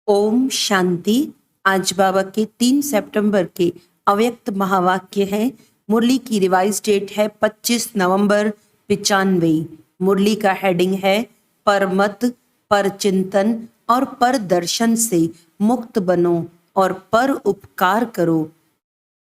ओम शांति। आज बाबा के 3 सितंबर के अव्यक्त महावाक्य है। मुरली की रिवाइज डेट है 25 नवंबर 95। मुरली का हेडिंग है परमत, पर चिंतन और पर दर्शन से मुक्त बनो और पर उपकार करो।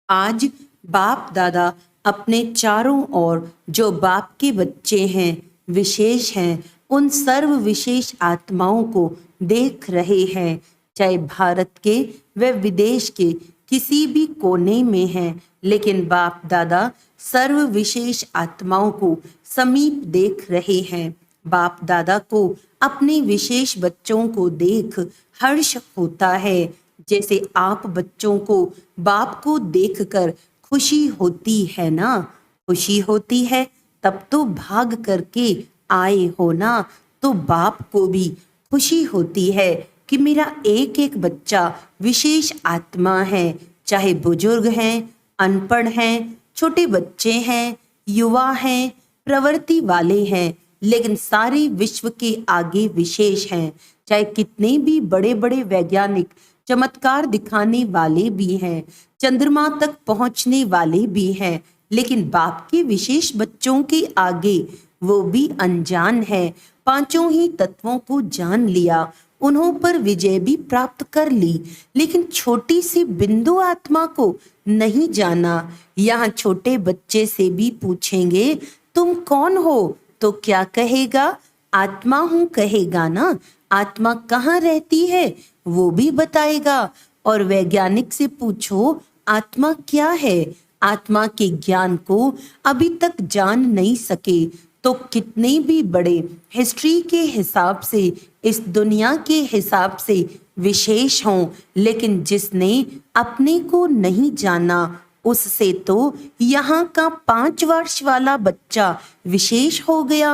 आज बाप दादा अपने चारों ओर जो बाप के बच्चे हैं, विशेष हैं, उन सर्व विशेष आत्माओं को देख रहे हैं, चाहे भारत के व विदेश के किसी भी कोने में हैं, लेकिन बाप दादा सर्व विशेष आत्माओं को समीप देख रहे हैं। बाप दादा को अपने विशेष बच्चों को देख हर्ष होता है, जैसे आप बच्चों को बाप को देखकर खुशी होती है ना। खुशी होती है तब तो भाग करके आए हो ना, तो बाप को भी खुशी होती है कि मेरा एक एक बच्चा विशेष आत्मा है, चाहे बुजुर्ग हैं, अनपढ़ हैं, छोटे बच्चे हैं, युवा हैं, प्रवृत्ति वाले हैं, लेकिन सारे विश्व के आगे विशेष हैं। चाहे कितने भी बड़े बड़े वैज्ञानिक चमत्कार दिखाने वाले भी हैं, चंद्रमा तक पहुंचने वाले भी हैं, लेकिन बाप के विशेष बच्चों के आगे वो भी अनजान है। पांचों ही तत्वों को जान लिया, उन्हों पर विजय भी प्राप्त कर ली, लेकिन छोटी सी बिंदु आत्मा को नहीं जाना। यहाँ छोटे बच्चे से भी पूछेंगे तुम कौन हो, तो क्या कहेगा? आत्मा हूं कहेगा ना। आत्मा कहाँ रहती है वो भी बताएगा। और वैज्ञानिक से पूछो आत्मा क्या है, आत्मा के ज्ञान को अभी तक जान नहीं सके, तो कितने भी बड़े हिस्ट्री के हिसाब से, इस दुनिया के हिसाब से विशेष हों, लेकिन जिसने अपने को नहीं जाना उससे तो यहाँ का 5 वर्ष वाला बच्चा विशेष हो गया।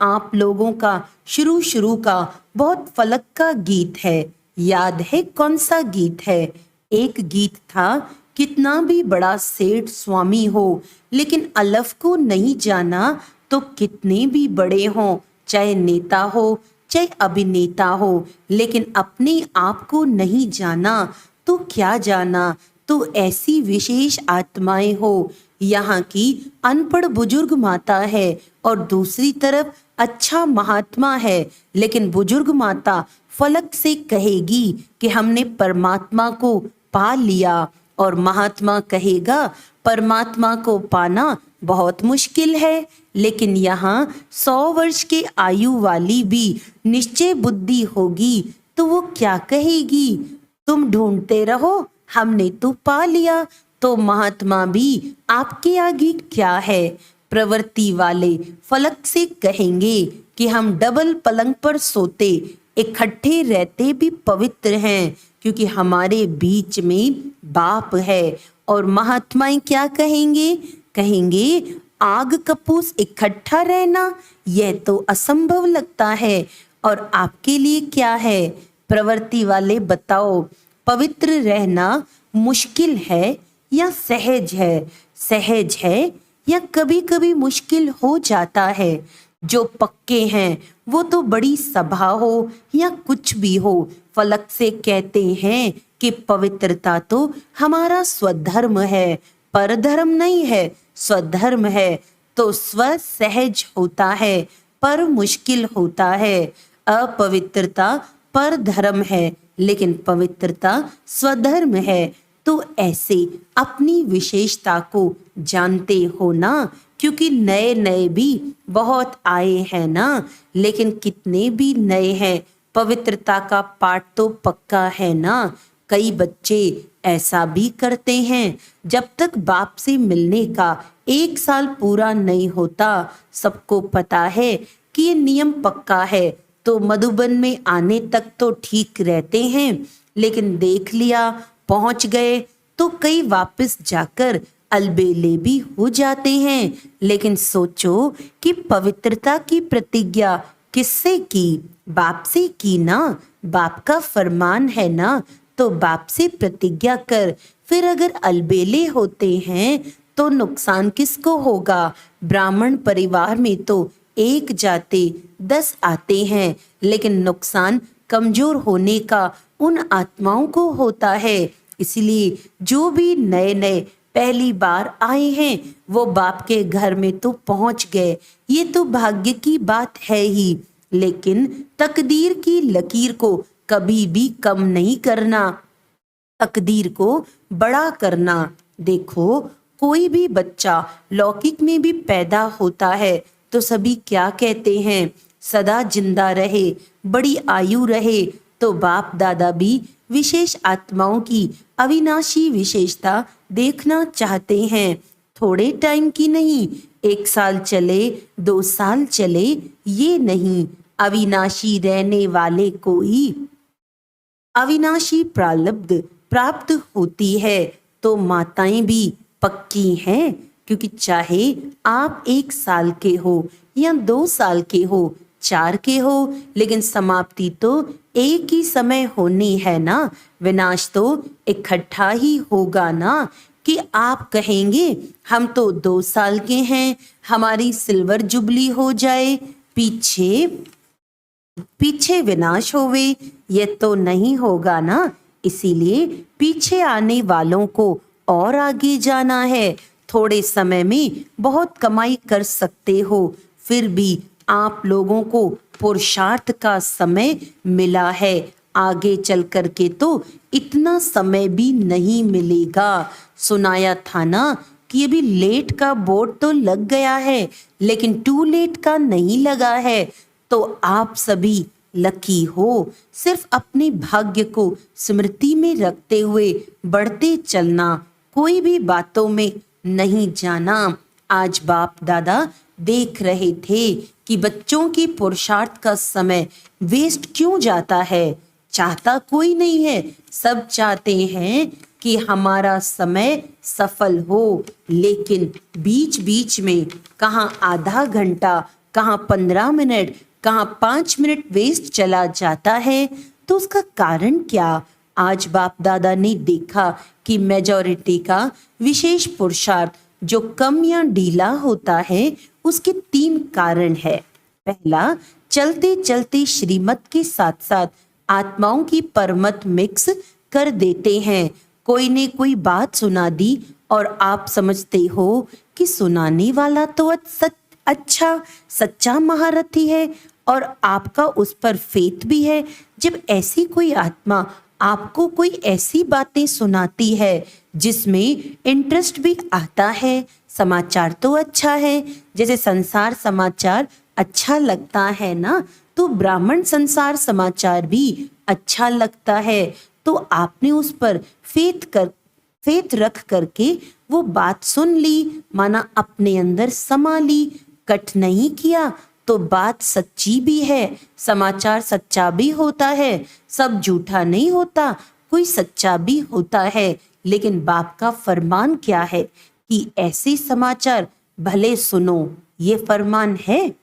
आप लोगों का शुरू का बहुत फलक का गीत है, याद है कौन सा गीत है? एक गीत था, कितना भी बड़ा सेठ स्वामी हो, लेकिन अलफ को नहीं जाना तो कितने भी बड़े हों, चाहे नेता हो चाहे अभिनेता हो, लेकिन अपने आप को नहीं जाना तो क्या जाना। तो ऐसी विशेष आत्माएं हो। यहाँ की अनपढ़ बुजुर्ग माता है और दूसरी तरफ अच्छा महात्मा है, लेकिन बुजुर्ग माता फलक से कहेगी कि हमने परमात्मा को पा लिया, और महात्मा कहेगा परमात्मा को पाना बहुत मुश्किल है। लेकिन यहाँ 100 वर्ष के आयु वाली भी निश्चय बुद्धि होगी तो वो क्या कहेगी? तुम ढूंढते रहो, हमने तो पा लिया। तो महात्मा भी आपके आगे क्या है? प्रवृत्ति वाले फलक से कहेंगे कि हम डबल पलंग पर सोते, इकट्ठे रहते भी पवित्र हैं, क्योंकि हमारे बीच में बाप है। और महात्माएं क्या कहेंगे? कहेंगे आग कपूस इकट्ठा रहना यह तो असंभव लगता है, और आपके लिए क्या है? प्रवृत्ति वाले बताओ, पवित्र रहना मुश्किल है या सहज है? सहज है या कभी कभी मुश्किल हो जाता है? जो पक्के हैं वो तो बड़ी सभा हो या कुछ भी हो, फलक से कहते हैं कि पवित्रता तो हमारा स्वधर्म है, परधर्म नहीं है, स्वधर्म है। तो स्व सहज होता है, पर मुश्किल होता है। अपवित्रता पर धर्म है, लेकिन पवित्रता स्वधर्म है। तो ऐसे अपनी विशेषता को जानते हो ना, क्योंकि नए नए भी बहुत आए हैं ना, लेकिन कितने भी नए हैं, पवित्रता का पाठ तो पक्का है ना। कई बच्चे ऐसा भी करते हैं, जब तक बाप से मिलने का 1 साल पूरा नहीं होता, सबको पता है कि ये नियम पक्का है, तो मधुबन में आने तक तो ठीक रहते हैं, लेकिन देख लिया पहुंच गए तो कई वापस जाकर अलबेले भी हो जाते हैं। लेकिन सोचो कि पवित्रता की प्रतिज्ञा किससे की? बाप से की ना। बाप का फरमान है ना, तो बाप से प्रतिज्ञा कर। फिर अगर अलबेले होते हैं तो नुकसान किसको होगा? ब्राह्मण परिवार में तो 1 जाते 10 आते हैं, लेकिन नुकसान कमजोर होने का उन आत्माओं को होता है। इसलिए जो भी नए नए पहली बार आए हैं वो बाप के घर में तो पहुंच गए, ये तो भाग्य की बात है ही। लेकिन तकदीर की लकीर को कभी भी कम नहीं करना, तकदीर को बड़ा करना। देखो, कोई भी बच्चा लौकिक में भी पैदा होता है तो सभी क्या कहते हैं, सदा जिंदा रहे, बड़ी आयु रहे। तो बाप दादा भी विशेष आत्माओं की अविनाशी विशेषता देखना चाहते हैं। थोड़े टाइम की नहीं, 1 साल चले 2 साल चले, ये नहीं, अविनाशी रहने वाले को ही अविनाशी प्रारब्ध प्राप्त होती है। तो माताएं भी पक्की हैं, क्योंकि चाहे आप 1 साल के हो या 2 साल के हो, 4 के हो, लेकिन समाप्ति तो एक ही समय होनी है ना। विनाश तो इकट्ठा ही होगा ना। कि आप कहेंगे हम तो 2 साल के हैं, हमारी सिल्वर जुबली हो जाए, पीछे पीछे विनाश होवे, ये तो नहीं होगा ना। इसीलिए पीछे आने वालों को और आगे जाना है। थोड़े समय में बहुत कमाई कर सकते हो, फिर भी आप लोगों को पुरुषार्थ का समय मिला है। आगे चल कर के तो इतना समय भी नहीं मिलेगा। सुनाया था ना कि अभी लेट का बोर्ड तो लग गया है, लेकिन टू लेट का नहीं लगा है। तो आप सभी लकी हो, सिर्फ अपने भाग्य को स्मृति में रखते हुए बढ़ते चलना, कोई भी बातों में नहीं जाना। आज बाप दादा देख रहे थे कि बच्चों की पुरुषार्थ का समय वेस्ट क्यों जाता है। चाहता कोई नहीं है, सब चाहते हैं कि हमारा समय सफल हो, लेकिन बीच बीच में कहाँ आधा घंटा, कहाँ 15 मिनट, कहाँ 5 मिनट वेस्ट चला जाता है। तो उसका कारण क्या? आज बाप दादा ने देखा कि मेजॉरिटी का विशेष पुरुषार्थ जो कम या ढीला होता है, उसके 3 कारण है। पहला, चलते चलते श्रीमत के साथ साथ आत्माओं की परमत मिक्स कर देते हैं। कोई ने कोई बात सुना दी और आप समझते हो कि सुनाने वाला तो अच्छा सच्चा महारथी है और आपका उस पर फेथ भी है। जब ऐसी कोई आत्मा आपको कोई ऐसी बातें सुनाती है जिसमें इंटरेस्ट भी आता है, समाचार तो अच्छा है, जैसे संसार समाचार अच्छा लगता है ना, तो ब्राह्मण संसार समाचार भी अच्छा लगता है। तो आपने उस पर फेथ रख करके वो बात सुन ली, माना अपने अंदर समा ली, कट नहीं किया, तो बात सच्ची भी है, समाचार सच्चा भी होता है, सब झूठा नहीं होता, कोई सच्चा भी होता है। लेकिन बाप का फरमान क्या है कि ऐसे समाचार भले सुनो, ये फरमान है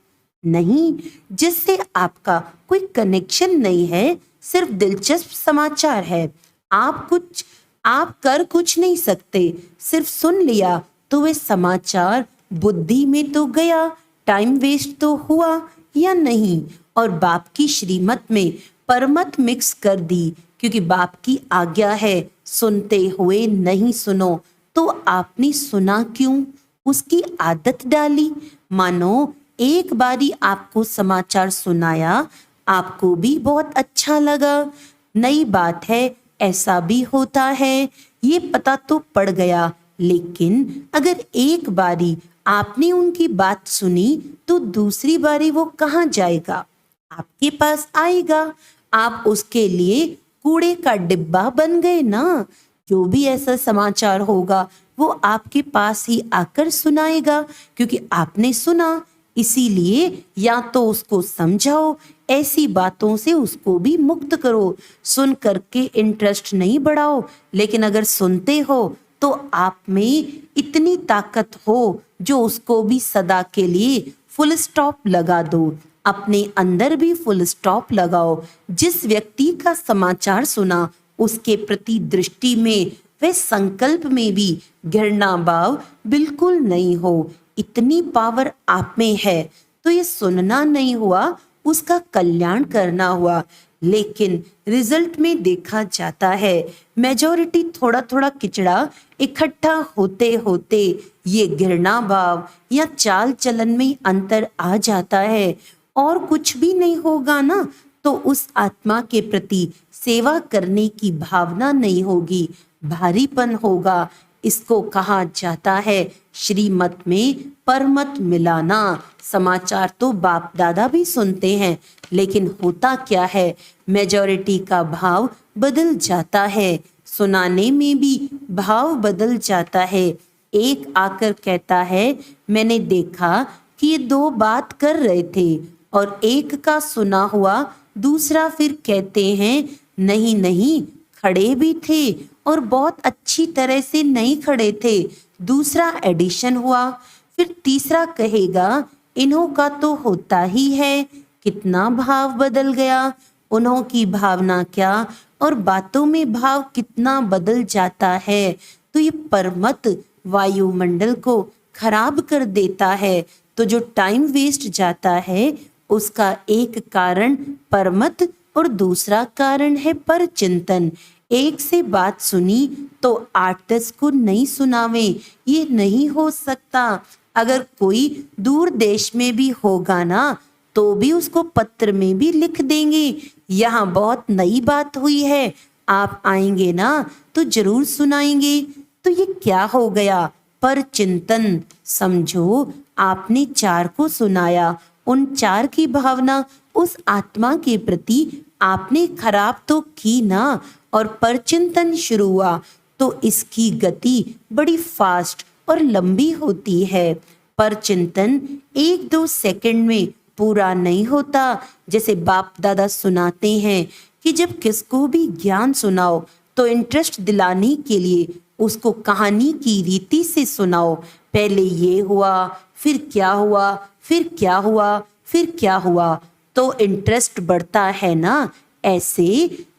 नहीं, जिससे आपका कोई कनेक्शन नहीं है, सिर्फ दिलचस्प समाचार है। आप कर कुछ नहीं सकते, सिर्फ सुन लिया तो वे समाचार बुद्धि में तो गया, टाइम वेस्ट तो हुआ या नहीं, और बाप की श्रीमत में परमत मिक्स कर दी, क्योंकि बाप की आज्ञा है सुनते हुए नहीं सुनो। तो आपने सुना क्यों? उसकी आदत डाली। मानो एक बारी आपको समाचार सुनाया, आपको भी बहुत अच्छा लगा, नई बात है, ऐसा भी होता है, ये पता तो पड़ गया। लेकिन अगर एक बारी आपने उनकी बात सुनी तो दूसरी बारी वो कहाँ जाएगा? आपके पास आएगा। आप उसके लिए कूड़े का डिब्बा बन गए ना। जो भी ऐसा समाचार होगा वो आपके पास ही आकर सुनाएगा, क्योंकि आपने सुना। इसीलिए या तो उसको समझाओ, ऐसी बातों से उसको भी मुक्त करो। सुन करके इंटरेस्ट नहीं बढ़ाओ, लेकिन अगर सुनते हो तो आप में इतनी ताकत हो जो उसको भी सदा के लिए फुल स्टॉप लगा दो। अपने अंदर भी फुल स्टॉप लगाओ। जिस व्यक्ति का समाचार सुना उसके प्रति दृष्टि में व संकल्प में भी घृणा भाव बिल्कुल नहीं हो। इतनी पावर आप में है। तो ये सुनना नहीं हुआ, उसका कल्याण करना हुआ। लेकिन रिजल्ट में देखा जाता है मेजॉरिटी थोड़ा थोड़ा किचड़ा इकट्ठा होते होते ये घृणा भाव या चाल चलन में अंतर आ जाता है। और कुछ भी नहीं होगा ना तो उस आत्मा के प्रति सेवा करने की भावना नहीं होगी, भारीपन होगा। इसको कहा जाता है श्रीमत में परमत मिलाना। समाचार तो बाप दादा भी सुनते हैं, लेकिन होता क्या है, मेजॉरिटी का भाव बदल जाता है, सुनाने में भी भाव बदल जाता है। एक आकर कहता है मैंने देखा कि ये दो बात कर रहे थे, और एक का सुना हुआ दूसरा फिर कहते हैं नहीं नहीं खड़े भी थे और बहुत अच्छी तरह से नहीं खड़े थे, दूसरा एडिशन हुआ। फिर तीसरा कहेगा इन्हों का तो होता ही है। कितना भाव बदल गया, उन्हों की भावना क्या और बातों में भाव कितना बदल जाता है। तो ये परमत वायुमंडल को खराब कर देता है। तो जो टाइम वेस्ट जाता है उसका एक कारण परमत और दूसरा कारण है पर चिंतन। एक से बात सुनी तो 8-10 को नहीं सुनावे, ये नहीं हो सकता। अगर कोई दूर देश में भी होगा ना तो भी उसको पत्र में भी लिख देंगे यहाँ बहुत नई बात हुई है, आप आएंगे ना तो जरूर सुनाएंगे। तो ये क्या हो गया, पर चिंतन। समझो आपने 4 को सुनाया, उन 4 की भावना उस आत्मा के प्रति आपने खराब तो की ना, और परचिंतन शुरू हुआ तो इसकी गति बड़ी फास्ट और लंबी होती है। परचिंतन 1-2 सेकंड में पूरा नहीं होता। जैसे बाप दादा सुनाते हैं कि जब किसको भी ज्ञान सुनाओ तो इंटरेस्ट दिलाने के लिए उसको कहानी की रीति से सुनाओ। पहले ये हुआ, फिर क्या हुआ, फिर क्या हुआ, फिर क्या हुआ, तो इंटरेस्ट बढ़ता है ना। ऐसे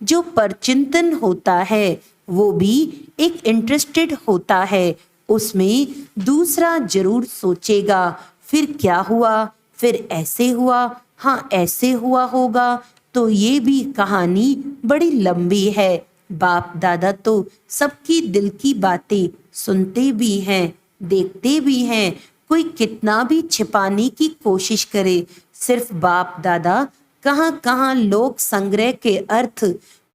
जो परचिंतन होता है वो भी एक इंटरेस्टेड होता है, उसमें दूसरा जरूर सोचेगा फिर क्या हुआ, फिर ऐसे हुआ, हाँ ऐसे हुआ होगा। तो ये भी कहानी बड़ी लंबी है। बाप दादा तो सबकी दिल की बातें सुनते भी हैं, देखते भी हैं। कोई कितना भी छिपाने की कोशिश करे, सिर्फ बाप दादा कहाँ कहाँ लोक संग्रह के अर्थ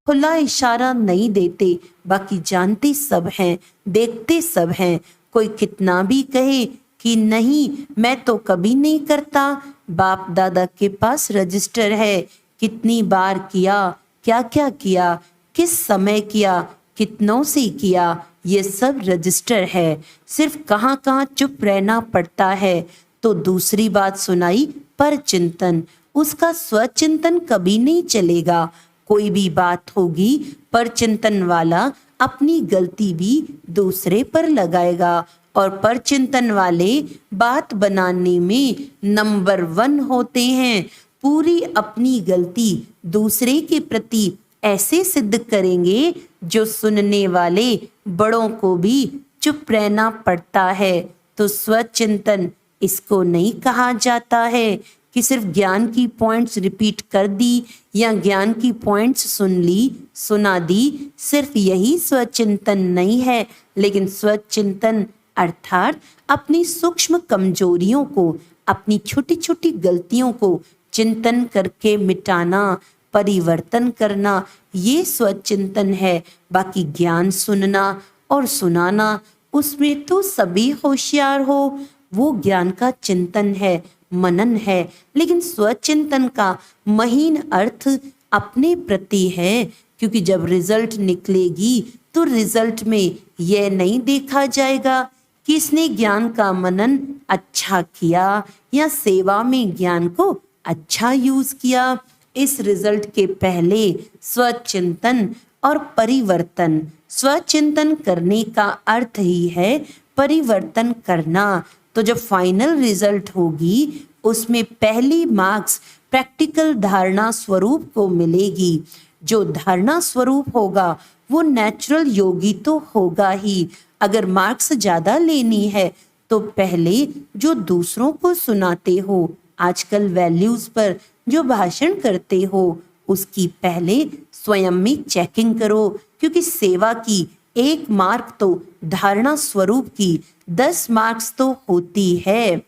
खुला इशारा नहीं देते, बाकी जानते सब हैं, देखते सब हैं। कोई कितना भी कहे कि नहीं मैं तो कभी नहीं करता, बाप दादा के पास रजिस्टर है, कितनी बार किया, क्या क्या किया, किस समय किया, कितनों से किया, ये सब रजिस्टर है। सिर्फ कहाँ कहाँ चुप रहना पड़ता है। तो दूसरी बात सुनाई पर चिंतन, उसका स्वचिंतन कभी नहीं चलेगा। कोई भी बात होगी पर चिंतन वाला अपनी गलती भी दूसरे पर लगाएगा, और पर चिंतन वाले बात बनाने में नंबर 1 होते हैं। पूरी अपनी गलती दूसरे के प्रति ऐसे सिद्ध करेंगे जो सुनने वाले बड़ों को भी चुप रहना पड़ता है। तो स्वचिंतन इसको नहीं कहा जाता है कि सिर्फ ज्ञान की पॉइंट्स रिपीट कर दी या ज्ञान की पॉइंट्स सुन ली, सुना दी, सिर्फ यही स्वचिंतन नहीं है। लेकिन स्वचिंतन अर्थात अपनी सूक्ष्म कमजोरियों को, अपनी छोटी छोटी गलतियों को चिंतन करके मिटाना, परिवर्तन करना, ये स्वचिंतन है। बाकी ज्ञान सुनना और सुनाना उसमें तो सभी होशियार हो, वो ज्ञान का चिंतन है, मनन है। लेकिन स्वचिंतन का महीन अर्थ अपने प्रति है, क्योंकि जब रिजल्ट निकलेगी तो रिजल्ट में यह नहीं देखा जाएगा कि इसने ज्ञान का मनन अच्छा किया या सेवा में ज्ञान को अच्छा यूज किया। इस रिजल्ट के पहले स्वचिंतन और परिवर्तन, स्वचिंतन करने का अर्थ ही है परिवर्तन करना। तो जब फाइनल रिजल्ट होगी उसमें पहली मार्क्स प्रैक्टिकल धारणा स्वरूप को मिलेगी। जो धारणा स्वरूप होगा वो नेचुरल योगी तो होगा ही। अगर मार्क्स ज्यादा लेनी है तो पहले जो दूसरों को सुनाते हो, आजकल वैल्यूज पर जो भाषण करते हो, उसकी पहले स्वयं में चेकिंग करो, क्योंकि सेवा की 1 मार्क तो धारणा स्वरूप की 10 मार्क्स तो होती है।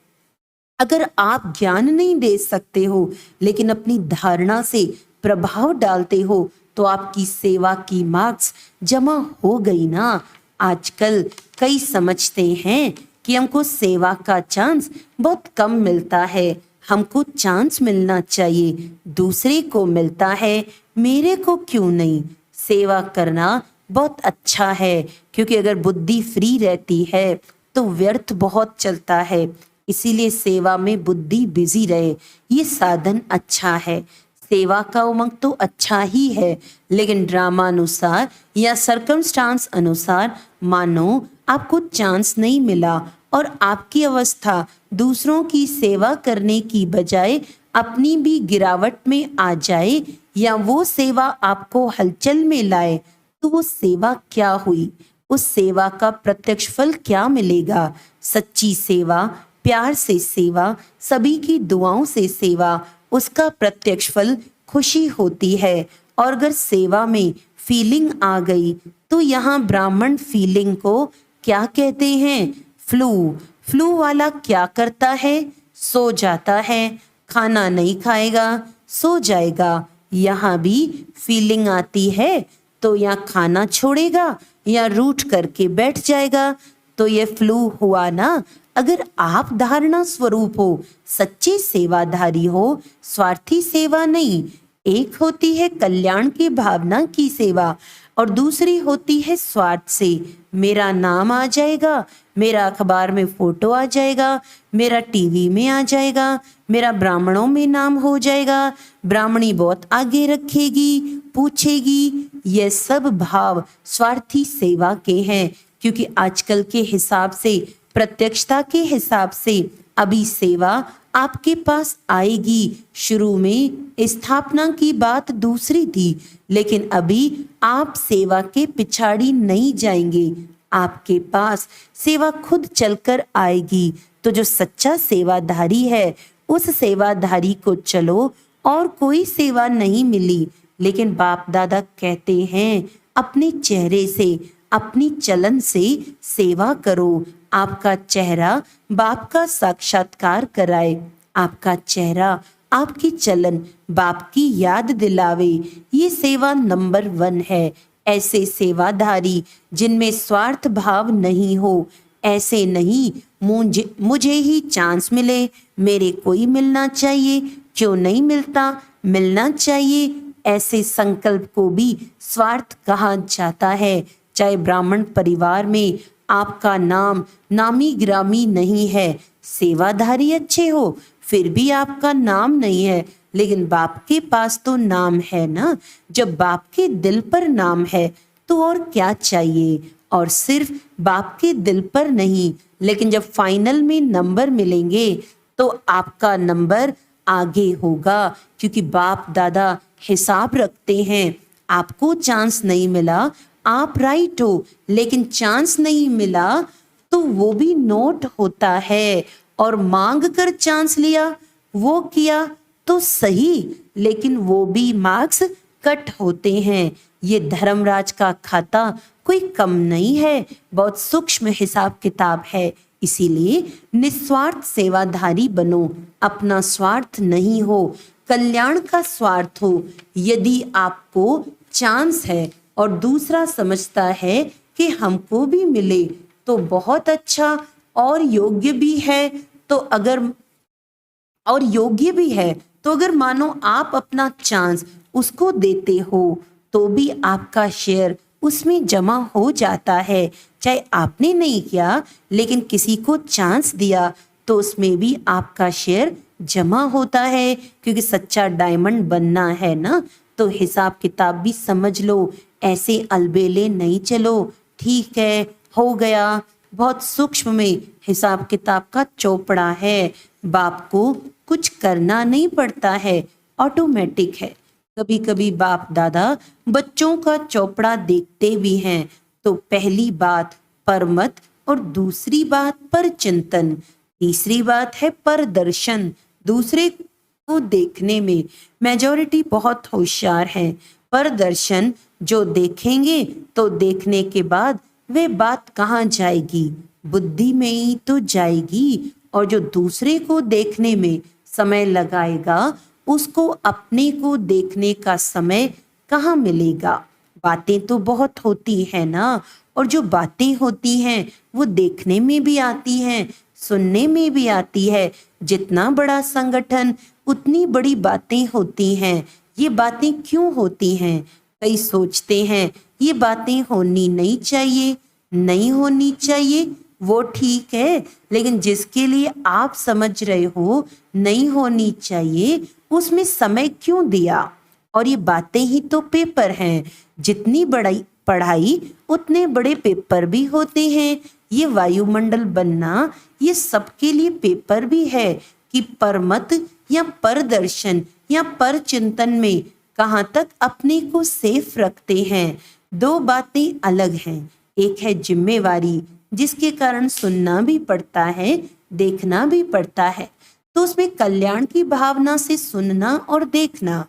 अगर आप ज्ञान नहीं दे सकते हो लेकिन अपनी धारणा से प्रभाव डालते हो तो आपकी सेवा की मार्क्स जमा हो गई ना। आजकल कई समझते हैं कि हमको सेवा का चांस बहुत कम मिलता है, हमको चांस मिलना चाहिए, दूसरे को मिलता है, मेरे को क्यों नहीं। सेवा करना बहुत अच्छा है, क्योंकि अगर बुद्धि फ्री रहती है तो व्यर्थ बहुत चलता है, इसीलिए सेवा में बुद्धि बिजी रहे, ये साधन अच्छा है। सेवा का उमंग तो अच्छा ही है, लेकिन ड्रामा अनुसार या सर्कमस्टांस अनुसार मानो आपको चांस नहीं मिला और आपकी अवस्था दूसरों की सेवा करने की बजाय अपनी भी गिरावट में आ जाए या वो सेवा आपको हलचल में लाए, तो वो सेवा क्या हुई, उस सेवा का प्रत्यक्ष फल क्या मिलेगा। सच्ची सेवा, प्यार से सेवा, सभी की दुआओं से सेवा, उसका प्रत्यक्ष फल खुशी होती है। और अगर सेवा में फीलिंग आ गई तो यहाँ ब्राह्मण फीलिंग को क्या कहते हैं, फ्लू। फ्लू वाला क्या करता है, सो जाता है, खाना नहीं खाएगा, सो जाएगा। यहाँ भी फीलिंग आती है तो या खाना छोड़ेगा या रूठ करके बैठ जाएगा, तो ये फ्लू हुआ ना। अगर आप धारणा स्वरूप हो, सच्चे सेवाधारी हो, स्वार्थी सेवा नहीं, एक होती है कल्याण की भावना की सेवा और दूसरी होती है स्वार्थ से, मेरा नाम आ जाएगा, मेरा अखबार में फोटो आ जाएगा, मेरा टीवी में आ जाएगा, मेरा ब्राह्मणों में नाम हो जाएगा, ब्राह्मणी बहुत आगे रखेगी, पूछेगी, ये सब भाव स्वार्थी सेवा के हैं। क्योंकि आजकल के हिसाब से, प्रत्यक्षता के हिसाब से अभी सेवा आपके पास आएगी। शुरू में स्थापना की बात दूसरी थी, लेकिन अभी आप सेवा के पिछाड़ी नहीं जाएंगे, आपके पास सेवा खुद चलकर आएगी। तो जो सच्चा सेवाधारी है, उस सेवाधारी को चलो और कोई सेवा नहीं मिली, लेकिन बाप दादा कहते हैं अपने चेहरे से, अपनी चलन से सेवा करो। आपका चेहरा बाप का साक्षात्कार कराए, आपका चेहरा, आपकी चलन बाप की याद दिलावे, ये सेवा नंबर 1 है। ऐसे सेवाधारी जिनमें स्वार्थ भाव नहीं हो, ऐसे नहीं मुझे ही चांस मिले, मेरे को ही मिलना चाहिए, क्यों नहीं मिलता, मिलना चाहिए, ऐसे संकल्प को भी स्वार्थ कहा जाता है। चाहे ब्राह्मण परिवार में आपका नाम नामी ग्रामी नहीं है, सेवाधारी अच्छे हो, फिर भी आपका नाम नहीं है, लेकिन बाप के पास तो नाम है ना। जब बाप के दिल पर नाम है तो और क्या चाहिए। और सिर्फ बाप के दिल पर नहीं, लेकिन जब फाइनल में नंबर मिलेंगे तो आपका नंबर आगे होगा, क्योंकि बाप दादा हिसाब रखते हैं। आपको चांस नहीं मिला, आप राइट हो, लेकिन चांस नहीं मिला तो वो भी नोट होता है। और मांग कर चांस लिया, वो किया तो सही, लेकिन वो भी मार्क्स कट होते हैं। ये धर्मराज का खाता कोई कम नहीं है, बहुत सूक्ष्म हिसाब किताब है। इसीलिए निस्वार्थ सेवाधारी बनो, अपना स्वार्थ नहीं हो, कल्याण का स्वार्थ हो। यदि आपको चांस है और दूसरा समझता है कि हमको भी मिले तो बहुत अच्छा, और योग्य भी है तो अगर मानो आप अपना चांस उसको देते हो तो भी आपका शेयर उसमें जमा हो जाता है। चाहे आपने नहीं किया, लेकिन किसी को चांस दिया तो उसमें भी आपका शेयर जमा होता है, क्योंकि सच्चा डायमंड बनना है ना। तो हिसाब किताब भी समझ लो, ऐसे अलबेले नहीं चलो। ठीक है, हो गया, बहुत सूक्ष्म में हिसाब किताब का चौपड़ा है, बाप को कुछ करना नहीं पड़ता है, ऑटोमेटिक है। कभी कभी बाप दादा बच्चों का चौपड़ा देखते भी हैं, तो पहली बात परमत और दूसरी बात पर चिंतन, तीसरी बात है पर दर्शन, दूसरे को देखने में मेजॉरिटी बहुत होशियार है। प्रदर्शन, जो देखेंगे तो देखने के बाद वे बात कहाँ जाएगी, बुद्धि में ही तो जाएगी। और जो दूसरे को देखने में समय लगाएगा उसको अपने को देखने का समय कहाँ मिलेगा। बातें तो बहुत होती है ना, और जो बातें होती हैं वो देखने में भी आती हैं, सुनने में भी आती है। जितना बड़ा संगठन उतनी बड़ी बातें होती हैं। ये बातें क्यों होती हैं? कई सोचते हैं ये बातें होनी नहीं चाहिए, नहीं होनी चाहिए, वो ठीक है, लेकिन जिसके लिए आप समझ रहे हो नहीं होनी चाहिए उसमें समय क्यों दिया? और ये बातें ही तो पेपर हैं। जितनी बड़ी पढ़ाई उतने बड़े पेपर भी होते हैं। ये वायुमंडल बनना ये सबके लिए पेपर भी है कि परमत या परदर्शन या परचिंतन में कहाँ तक अपने को सेफ रखते हैं। दो बातें अलग हैं। एक है जिम्मेवारी, जिसके कारण सुनना भी पड़ता है, देखना भी पड़ता है। तो उसमें कल्याण की भावना से सुनना और देखना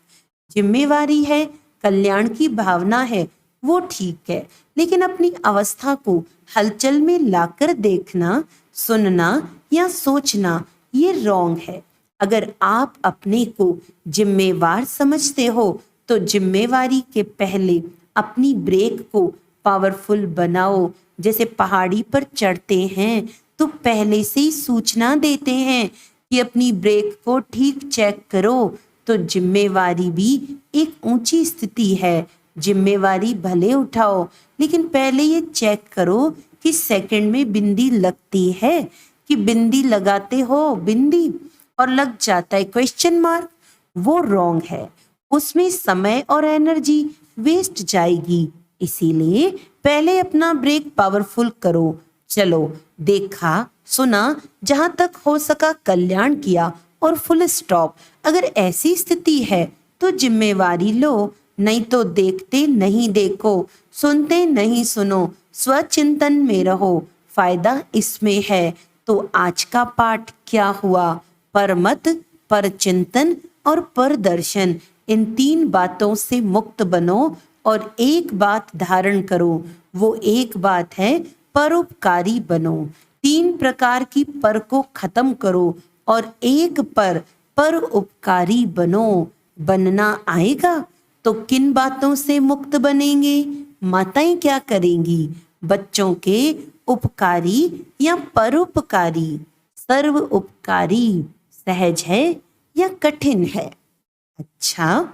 जिम्मेवारी है, कल्याण की भावना है, वो ठीक है। लेकिन अपनी अवस्था को हलचल में लाकर देखना, सुनना या सोचना ये रॉन्ग है। अगर आप अपने को जिम्मेवार समझते हो तो जिम्मेवारी के पहले अपनी ब्रेक को पावरफुल बनाओ। जैसे पहाड़ी पर चढ़ते हैं तो पहले से ही सूचना देते हैं कि अपनी ब्रेक को ठीक चेक करो। तो जिम्मेवारी भी एक ऊंची स्थिति है। जिम्मेवारी भले उठाओ, लेकिन पहले ये चेक करो कि सेकंड में बिंदी लगती है, कि बिंदी लगाते हो बिंदी और लग जाता है क्वेश्चन मार्क, वो रॉन्ग है। उसमें समय और एनर्जी वेस्ट जाएगी। इसीलिए पहले अपना ब्रेक पावरफुल करो। चलो, देखा सुना, जहां तक हो सका कल्याण किया और फुल स्टॉप। अगर ऐसी स्थिति है तो जिम्मेवारी लो, नहीं तो देखते नहीं देखो, सुनते नहीं सुनो, स्वचिंतन में रहो, फायदा इसमें है। तो आज का पाठ क्या हुआ? परमत, परचिंतन और परदर्शन, इन तीन बातों से मुक्त बनो और एक बात धारण करो। वो एक बात है परोपकारी बनो। तीन प्रकार की पर को खत्म करो और एक पर उपकारी बनो। बनना आएगा तो किन बातों से मुक्त बनेंगे? माताएं क्या करेंगी? बच्चों के उपकारी या परोपकारी, सर्व उपकारी सहज है या कठिन है? अच्छा,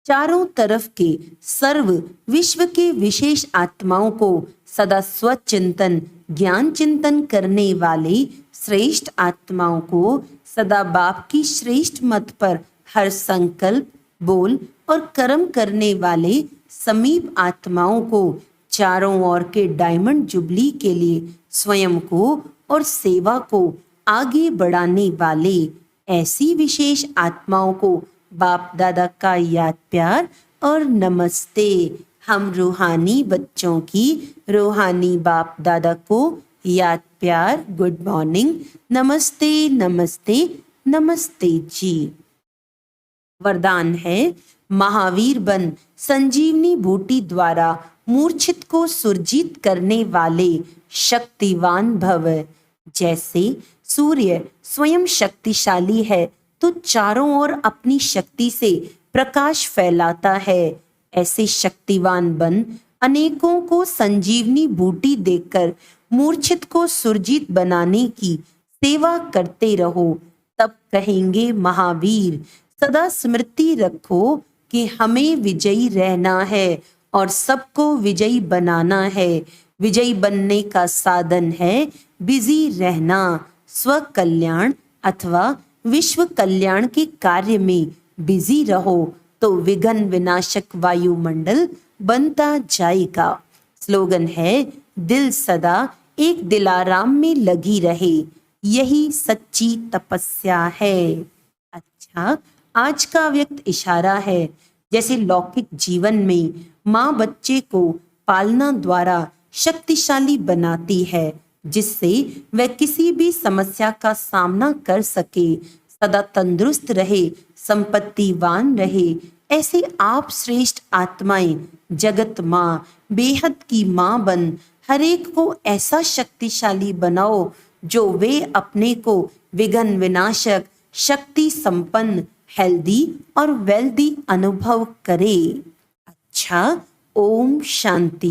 चारों तरफ के सर्व विश्व के विशेष आत्माओं को सदा स्वचिंतन ज्ञान चिंतन करने वाले श्रेष्ठ आत्माओं को सदा बाप की श्रेष्ठ मत पर हर संकल्प, बोल और कर्म करने वाले समीप आत्माओं को चारों ओर के डायमंड जुबली के लिए स्वयं को और सेवा को आगे बढ़ाने वाले ऐसी विशेष आत्माओं को बाप दादा का याद प्यार और नमस्ते। हम रूहानी बच्चों की रूहानी बाप दादा को याद प्यार, गुड मॉर्निंग, नमस्ते नमस्ते नमस्ते जी। वरदान है महावीर बन संजीवनी बूटी द्वारा मूर्छित को सुरजीत करने वाले शक्तिवान भव। जैसे सूर्य स्वयं शक्तिशाली है तो चारों ओर अपनी शक्ति से प्रकाश फैलाता है, ऐसे शक्तिवान बन अनेकों को संजीवनी बूटी देकर मूर्छित को सुरजीत बनाने की सेवा करते रहो। तब कहेंगे महावीर। सदा स्मृति रखो कि हमें विजयी रहना है और सबको विजयी बनाना है। विजयी बनने का साधन है बिजी रहना। स्व कल्याण अथवा विश्व कल्याण के कार्य में बिजी रहो तो विघ्न विनाशक वायुमंडल बनता जाएगा। स्लोगन है दिल सदा एक दिलाराम में लगी रहे, यही सच्ची तपस्या है। अच्छा, आज का व्यक्त इशारा है जैसे लौकिक जीवन में माँ बच्चे को पालना द्वारा शक्तिशाली बनाती है, जिससे वह किसी भी समस्या का सामना कर सके। सदा तंदुरुस्त रहे, संपत्तिवान रहे। ऐसे आप श्रेष्ठ आत्माएं जगत माँ, बेहद की माँ बन हर एक को ऐसा शक्तिशाली बनाओ जो वे अपने को विघ्न विनाशक, शक्ति संपन्न, हेल्दी और वेल्दी अनुभव करे। अच्छा, ओम शांति।